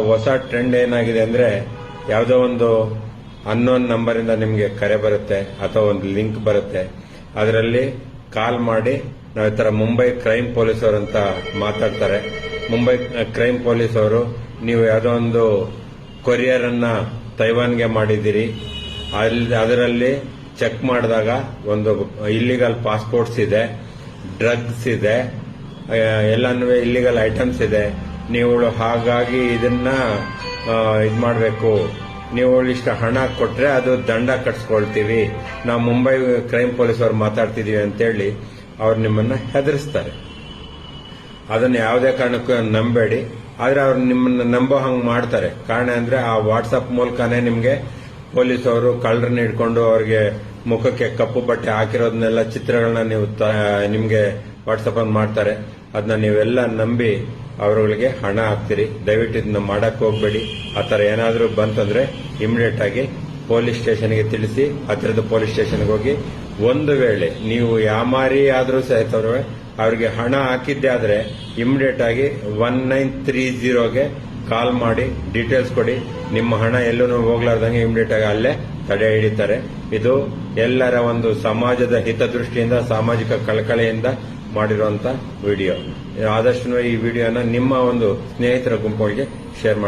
ಹೊಸ ಟ್ರೆಂಡ್ ಏನಾಗಿದೆ ಅಂದ್ರೆ ಯಾವುದೋ ಒಂದು ಅನ್ನೋನ್ ನಂಬರ್ ಇಂದ ನಿಮಗೆ ಕರೆ ಬರುತ್ತೆ ಅಥವಾ ಒಂದು ಲಿಂಕ್ ಬರುತ್ತೆ. ಅದರಲ್ಲಿ ಕಾಲ್ ಮಾಡಿ ನಾವು ಈ ತರ ಮುಂಬೈ ಕ್ರೈಮ್ ಪೊಲೀಸ್ ಅವರು ಅಂತ ಮಾತಾಡ್ತಾರೆ. ಮುಂಬೈ ಕ್ರೈಮ್ ಪೊಲೀಸ್ ಅವರು ನೀವು ಯಾವುದೋ ಒಂದು ಕೊರಿಯರ್ ಅನ್ನ ತೈವಾನ್ಗೆ ಮಾಡಿದಿರಿ, ಅದರಲ್ಲಿ ಚೆಕ್ ಮಾಡಿದಾಗ ಒಂದು ಇಲ್ಲಿಗಲ್ ಪಾಸ್ಪೋರ್ಟ್ಸ್ ಇದೆ, ಡ್ರಗ್ಸ್ ಇದೆ, ಎಲ್ಲಾನು ಇಲ್ಲಿಗಲ್ ಐಟಮ್ಸ್ ಇದೆ. ನೀವು ಹಾಗಾಗಿ ಇದನ್ನ ಇದು ಮಾಡಬೇಕು, ನೀವು ಇಷ್ಟು ಹಣ ಕೊಟ್ರೆ ಅದು ದಂಡ ಕಟ್ಸ್ಕೊಳ್ತೀವಿ, ನಾವು ಮುಂಬೈ ಕ್ರೈಮ್ ಪೊಲೀಸ್ ಅವ್ರು ಮಾತಾಡ್ತಿದೀವಿ ಅಂತೇಳಿ ಅವ್ರು ನಿಮ್ಮನ್ನ ಹೆದರಿಸ್ತಾರೆ. ಅದನ್ನ ಯಾವುದೇ ಕಾರಣಕ್ಕೂ ನಂಬೇಡಿ. ಆದ್ರೆ ಅವ್ರು ನಿಮ್ಮನ್ನ ನಂಬೋ ಹಂಗ್ ಮಾಡ್ತಾರೆ. ಕಾರಣ ಅಂದ್ರೆ ಆ ವಾಟ್ಸ್ಆಪ್ ಮೂಲಕನೇ ನಿಮ್ಗೆ ಪೊಲೀಸ್ ಅವರು ಕಳ್ಳರನ್ನ ಹಿಡ್ಕೊಂಡು ಅವ್ರಿಗೆ ಮುಖಕ್ಕೆ ಕಪ್ಪು ಬಟ್ಟೆ ಹಾಕಿರೋದನ್ನೆಲ್ಲ ಚಿತ್ರಗಳನ್ನ ನೀವು ನಿಮ್ಗೆ ವಾಟ್ಸಪ್ ಅಲ್ಲಿ ಮಾಡ್ತಾರೆ. ಅದನ್ನ ನೀವೆಲ್ಲ ನಂಬಿ ಅವರುಗಳಿಗೆ ಹಣ ಹಾಕ್ತೀರಿ. ದಯವಿಟ್ಟು ಇದನ್ನ ಮಾಡಕ್ ಹೋಗ್ಬೇಡಿ. ಆ ತರ ಏನಾದ್ರೂ ಬಂತಂದ್ರೆ ಇಮಿಡಿಯೇಟ್ ಆಗಿ ಪೊಲೀಸ್ ಸ್ಟೇಷನ್ಗೆ ತಿಳಿಸಿ, ಹತ್ತಿರದ ಪೊಲೀಸ್ ಸ್ಟೇಷನ್ಗೆ ಹೋಗಿ. ಒಂದು ವೇಳೆ ನೀವು ಯಾಮಾರಿ ಆದ್ರೂ ಸಹಿತ ಅವ್ರಿಗೆ ಹಣ ಹಾಕಿದ್ದೆ ಆದ್ರೆ ಇಮಿಡಿಯೇಟ್ ಆಗಿ 1930ಗೆ ಕಾಲ್ ಮಾಡಿ ಡೀಟೇಲ್ಸ್ ಕೊಡಿ. ನಿಮ್ಮ ಹಣ ಎಲ್ಲೂ ಹೋಗ್ಲಾರ್ದಂಗೆ ಇಮಿಡಿಯೇಟ್ ಆಗಿ ಅಲ್ಲೇ ತಡೆ ಹಿಡಿತಾರೆ. ಇದು ಎಲ್ಲರ ಒಂದು ಸಮಾಜದ ಹಿತದೃಷ್ಟಿಯಿಂದ, ಸಾಮಾಜಿಕ ಕಳಕಳಿಯಿಂದ ಮಾಡಿರುವಂತ ವಿಡಿಯೋ. ಆದಷ್ಟು ಈ ವಿಡಿಯೋನ ನಿಮ್ಮ ಒಂದು ಸ್ನೇಹಿತರ ಗುಂಪುಗಳಿಗೆ ಶೇರ್ ಮಾಡಿ.